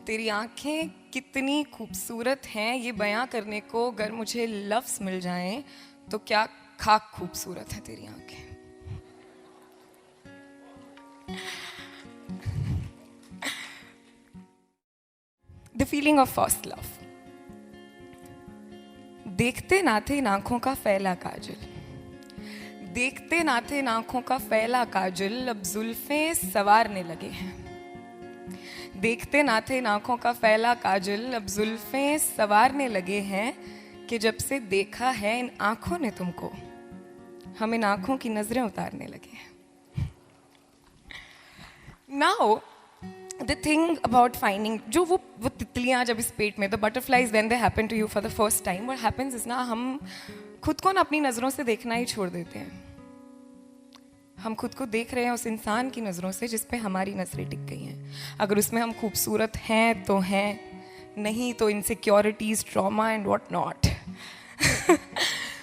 तेरी आंखें कितनी खूबसूरत हैं, ये बयां करने को अगर मुझे लफ्ज़ मिल जाएं तो क्या खाक खूबसूरत है तेरी आंखें। The feeling of first love. देखते ना थे इन आंखों का फैला काजल, देखते ना थे इन आंखों का फैला काजल, अब जुल्फें सवारने लगे हैं। देखते ना थे इन आंखों का फैला काजल, अब जुल्फें सवारने लगे हैं कि जब से देखा है इन आंखों ने तुमको, हम इन आंखों की नजरें उतारने लगे हैं। Now the thing about finding, जो वो तितलियां जब इस पेट में, the butterflies when they happen to you for the first time, what happens is ना, हम खुद को ना अपनी नज़रों से देखना ही छोड़ देते हैं। हम खुद को देख रहे हैं उस इंसान की नज़रों से जिस पे हमारी नज़रें टिक गई हैं। अगर उसमें हम खूबसूरत हैं तो हैं, नहीं तो insecurities, trauma and what not.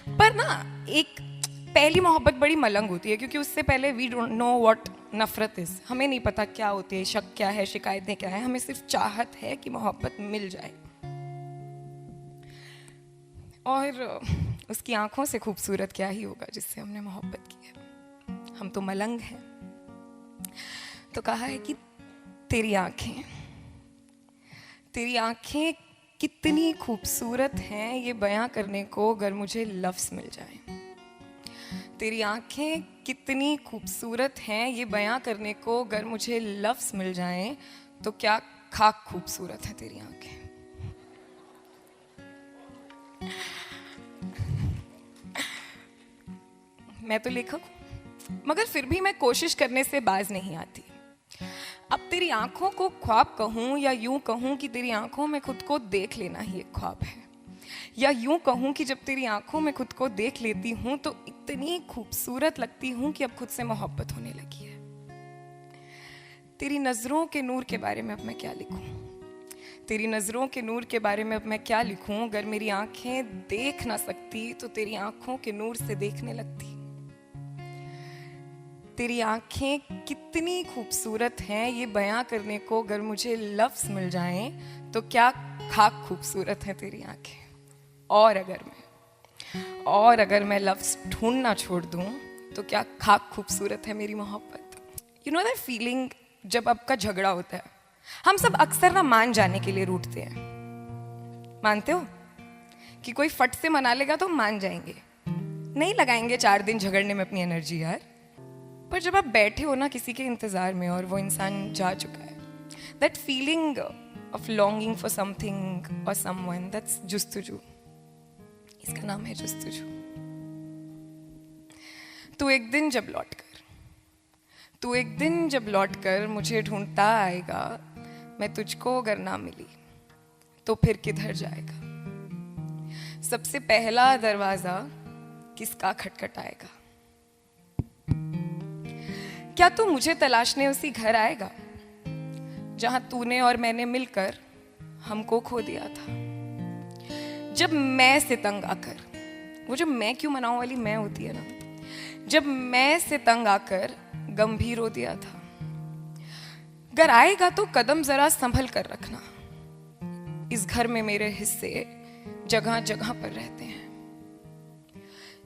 पर ना एक पहली मोहब्बत बड़ी मलंग होती है, क्योंकि उससे पहले वी डोंट नो व्हाट नफरत इज। हमें नहीं पता क्या होती है, शक क्या है, शिकायतें क्या है। हमें सिर्फ चाहत है कि मोहब्बत मिल जाए, और उसकी आंखों से खूबसूरत क्या ही होगा जिससे हमने मोहब्बत की है। हम तो मलंग हैं। तो कहा है कि तेरी आंखें कितनी खूबसूरत हैं, ये बयां करने को अगर मुझे लफ्ज़ मिल जाए। तेरी आंखें कितनी खूबसूरत हैं, ये बयां करने को अगर मुझे लफ्ज़ मिल जाएं तो क्या खाक खूबसूरत है तेरी आंखें। मैं तो लेखक हूं, मगर फिर भी मैं कोशिश करने से बाज नहीं आती। अब तेरी आंखों को ख्वाब कहूं या यूं कहूं कि तेरी आंखों में खुद को देख लेना ही एक ख्वाब है, या यूं कहूं कि जब तेरी आंखों में खुद को देख लेती हूं तो इतनी खूबसूरत लगती हूं कि अब खुद से मोहब्बत होने लगी है। तेरी नजरों के नूर के बारे में अब मैं क्या लिखूं, तेरी नजरों के नूर के बारे में अब मैं क्या लिखूं। अगर मेरी आंखें देख ना सकती तो तेरी आंखों के नूर से देखने लगती। तेरी आंखें कितनी खूबसूरत हैं, ये बयां करने को अगर मुझे लफ्ज़ मिल जाएं तो क्या खाक खूबसूरत है तेरी आंखें। और अगर मैं लफ्ज़ ढूंढना छोड़ दूं तो क्या खाक खूबसूरत है मेरी मोहब्बत। यू नो दैट फीलिंग जब आपका झगड़ा होता है, हम सब अक्सर ना मान जाने के लिए रूठते हैं। मानते हो कि कोई फट से मना लेगा तो मान जाएंगे, नहीं लगाएंगे 4 दिन झगड़ने में अपनी एनर्जी यार। पर जब आप बैठे हो ना किसी के इंतज़ार में और वो इंसान जा चुका है, that feeling of longing for something और समवन, दैट्स जुस्तजू। इसका नाम है जुस्तजू। तू एक दिन जब लौट कर मुझे ढूंढता आएगा, मैं तुझको अगर ना मिली तो फिर किधर जाएगा। सबसे पहला दरवाजा किसका खटखटाएगा। क्या तू मुझे तलाशने उसी घर आएगा जहां तूने और मैंने मिलकर हमको खो दिया था। जब मैं से तंग आकर, वो जो मैं क्यों मनाऊं वाली मैं होती है ना, जब मैं से तंग आकर गंभीर हो दिया था। अगर आएगा तो कदम जरा संभल कर रखना, इस घर में मेरे हिस्से जगह जगह पर रहते हैं।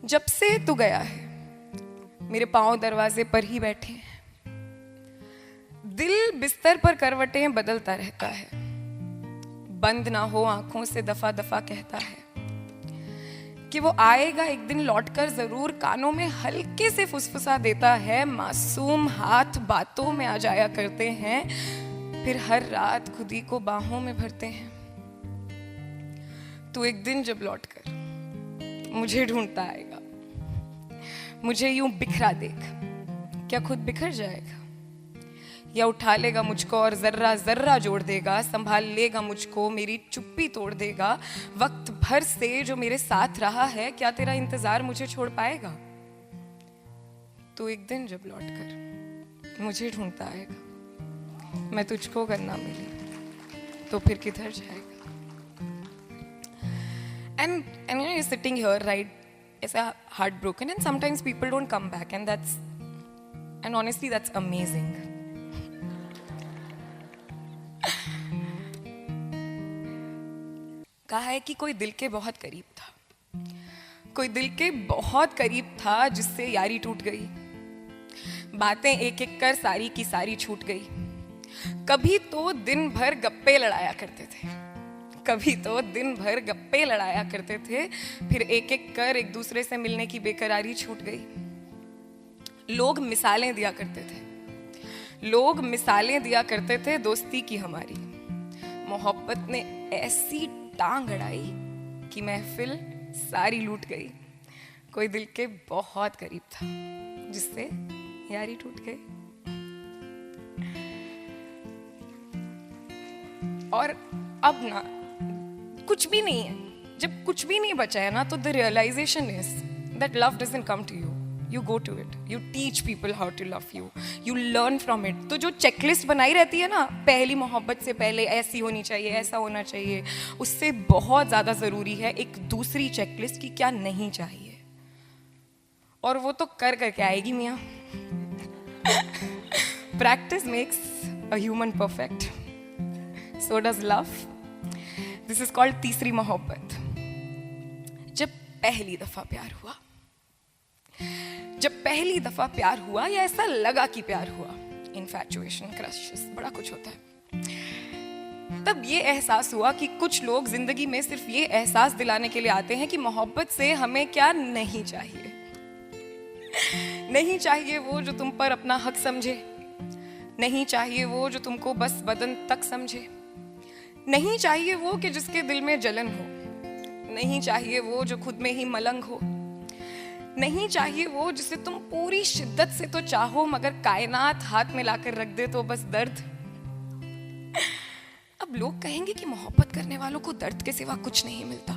जब से तू गया है मेरे पांव दरवाजे पर ही बैठे हैं। दिल बिस्तर पर करवटें बदलता रहता है, बंद ना हो आंखों से दफा दफा कहता है कि वो आएगा एक दिन लौटकर जरूर। कानों में हल्के से फुसफुसा देता है, मासूम हाथ बातों में आ जाया करते हैं, फिर हर रात खुद ही को बाहों में भरते हैं। तू एक दिन जब लौटकर मुझे ढूंढता आएगा, मुझे यूं बिखरा देख, क्या खुद बिखर जाएगा या उठा लेगा मुझको और जर्रा जर्रा जोड़ देगा। संभाल लेगा मुझको, मेरी चुप्पी तोड़ देगा। वक्त भर से जो मेरे साथ रहा है, क्या तेरा इंतजार मुझे छोड़ पाएगा। तो एक दिन जब लौटकर मुझे ढूंढता आएगा, मैं तुझको अगर ना मिली तो फिर किधर जाएगा। And you know, you're sitting here, right? It's a heartbroken, and sometimes people don't come back, and honestly that's amazing. कहा है कि कोई दिल के बहुत करीब था, कोई दिल के बहुत करीब था जिससे यारी टूट गई। बातें एक एक कर सारी की सारी छूट गई। कभी तो दिन भर गप्पे लड़ाया करते थे, कभी तो दिन भर गप्पे लड़ाया करते थे, फिर एक एक कर एक दूसरे से मिलने की बेकरारी छूट गई। लोग मिसालें दिया करते थे, लोग मिसालें दिया करते थे दोस्ती की हमारी। मोहब्बत ने ऐसी टांग अड़ाई कि महफिल सारी लूट गई। कोई दिल के बहुत करीब था जिससे यारी टूट गई। और अब ना कुछ भी नहीं है, जब कुछ भी नहीं बचा है ना, तो the realization is that love doesn't come to you, you go to it, you teach people how to love you, you learn from it. तो जो चेकलिस्ट बनाई रहती है ना, पहली मोहब्बत से पहले ऐसी होनी चाहिए, ऐसा होना चाहिए, उससे बहुत ज़्यादा ज़रूरी है एक दूसरी चेकलिस्ट की क्या नहीं चाहिए। और वो तो कर करके आएगी मियाँ। Practice makes a human perfect, so does love. This is called तीसरी मोहब्बत। जब पहली दफा प्यार हुआ, जब पहली दफा प्यार हुआ या ऐसा लगा कि प्यार हुआ, इन्फैचुएशन, क्रशेस, बड़ा कुछ होता है, तब ये एहसास हुआ कि कुछ लोग जिंदगी में सिर्फ ये एहसास दिलाने के लिए आते हैं कि मोहब्बत से हमें क्या नहीं चाहिए। नहीं चाहिए वो जो तुम पर अपना हक समझे, नहीं चाहिए वो जो तुमको बस बदन तक समझे, नहीं चाहिए वो कि जिसके दिल में जलन हो, नहीं चाहिए वो जो खुद में ही मलंग हो, नहीं चाहिए वो जिसे तुम पूरी शिद्दत से तो चाहो मगर कायनात हाथ में लाकर रख दे तो बस दर्द। अब लोग कहेंगे कि मोहब्बत करने वालों को दर्द के सिवा कुछ नहीं मिलता।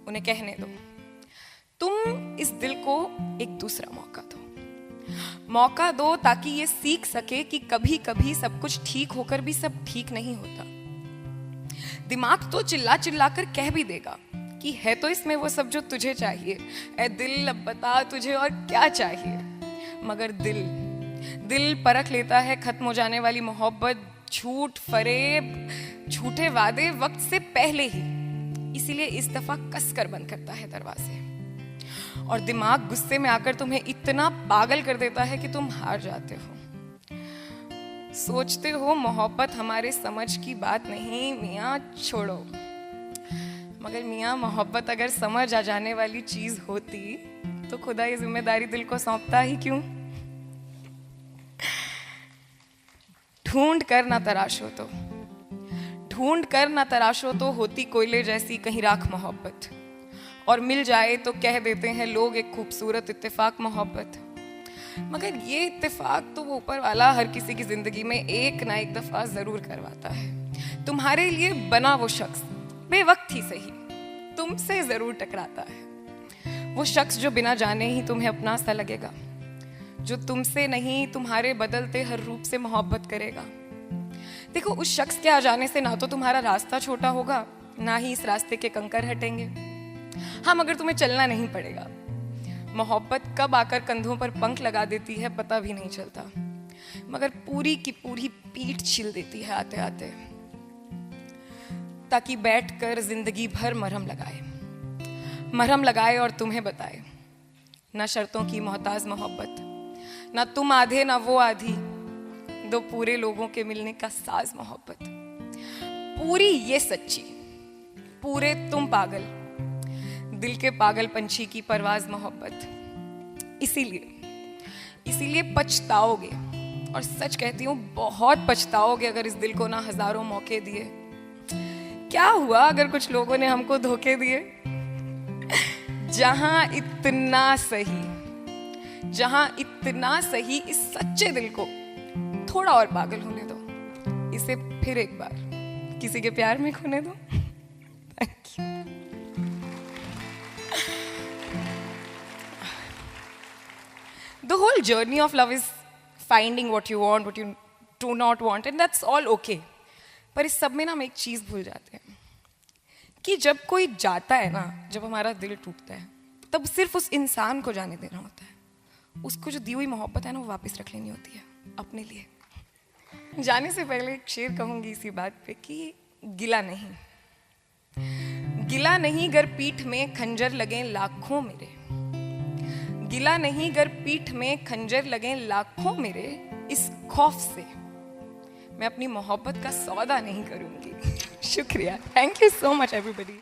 उन्हें कहने दो, तुम इस दिल को एक दूसरा मौका दो, मौका दो ताकि ये सीख सके कि कभी कभी सब कुछ ठीक होकर भी सब ठीक नहीं होता। दिमाग तो चिल्ला चिल्ला कर कह भी देगा कि है तो इसमें वो सब जो तुझे चाहिए, ऐ दिल अब बता तुझे और क्या चाहिए। मगर दिल परख लेता है खत्म हो जाने वाली मोहब्बत, झूठ फरेब, झूठे वादे वक्त से पहले ही। इसीलिए इस दफा कसकर बंद करता है दरवाजे, और दिमाग गुस्से में आकर तुम्हें इतना पागल कर देता है कि तुम हार जाते हो। सोचते हो मोहब्बत हमारे समझ की बात नहीं, मियाँ छोड़ो। मगर मियाँ मोहब्बत अगर समझ आ जाने वाली चीज होती तो खुदा ये जिम्मेदारी दिल को सौंपता ही क्यों। ढूंढ कर ना तराशो तो, ढूंढ कर ना तराशो तो होती कोयले जैसी कहीं राख मोहब्बत, और मिल जाए तो कह देते हैं लोग एक खूबसूरत इत्तेफाक मोहब्बत। मगर ये इत्तेफाक तो वो ऊपर वाला हर किसी की जिंदगी में एक ना एक दफा जरूर करवाता है। तुम्हारे लिए बना वो शख्स बेवक्त ही सही तुमसे जरूर टकराता है। वो शख्स जो बिना जाने ही तुम्हें अपना सा लगेगा, जो तुमसे नहीं तुम्हारे बदलते हर रूप से मोहब्बत करेगा। देखो, उस शख्स के आ जाने से ना तो तुम्हारा रास्ता छोटा होगा, ना ही इस रास्ते के कंकर हटेंगे। हाँ, मगर तुम्हें चलना नहीं पड़ेगा। मोहब्बत कब आकर कंधों पर पंख लगा देती है पता भी नहीं चलता, मगर पूरी की पूरी पीठ छील देती है आते आते, ताकि बैठकर जिंदगी भर मरहम लगाए और तुम्हें बताए, ना शर्तों की मोहताज मोहब्बत, ना तुम आधे ना वो आधी, दो पूरे लोगों के मिलने का साज मोहब्बत। पूरी ये सच्ची, पूरे तुम पागल, दिल के पागल पंछी की परवाज मोहब्बत। इसीलिए पछताओगे, और सच कहती हूँ बहुत पछताओगे अगर इस दिल को ना हजारों मौके दिए। क्या हुआ अगर कुछ लोगों ने हमको धोखे दिए। जहां इतना सही इस सच्चे दिल को थोड़ा और पागल होने दो, इसे फिर एक बार किसी के प्यार में खोने दो। Thank you. The whole journey of love is finding what you want, what you do not want, and that's all okay. पर इस सब में ना हम एक चीज भूल जाते हैं कि जब कोई जाता है ना, जब हमारा दिल टूटता है, तब सिर्फ उस इंसान को जाने देना होता है। उसको जो दी हुई मोहब्बत है ना, वो वापस रख लेनी होती है अपने लिए। जाने से पहले एक शेर कहूंगी इसी बात पे कि गिला नहीं, गिला नहीं गर पीठ में खंजर लगे लाखों मेरे, गिला नहीं गर पीठ में खंजर लगे लाखों मेरे, इस खौफ से मैं अपनी मोहब्बत का सौदा नहीं करूंगी। शुक्रिया, thank you so much everybody.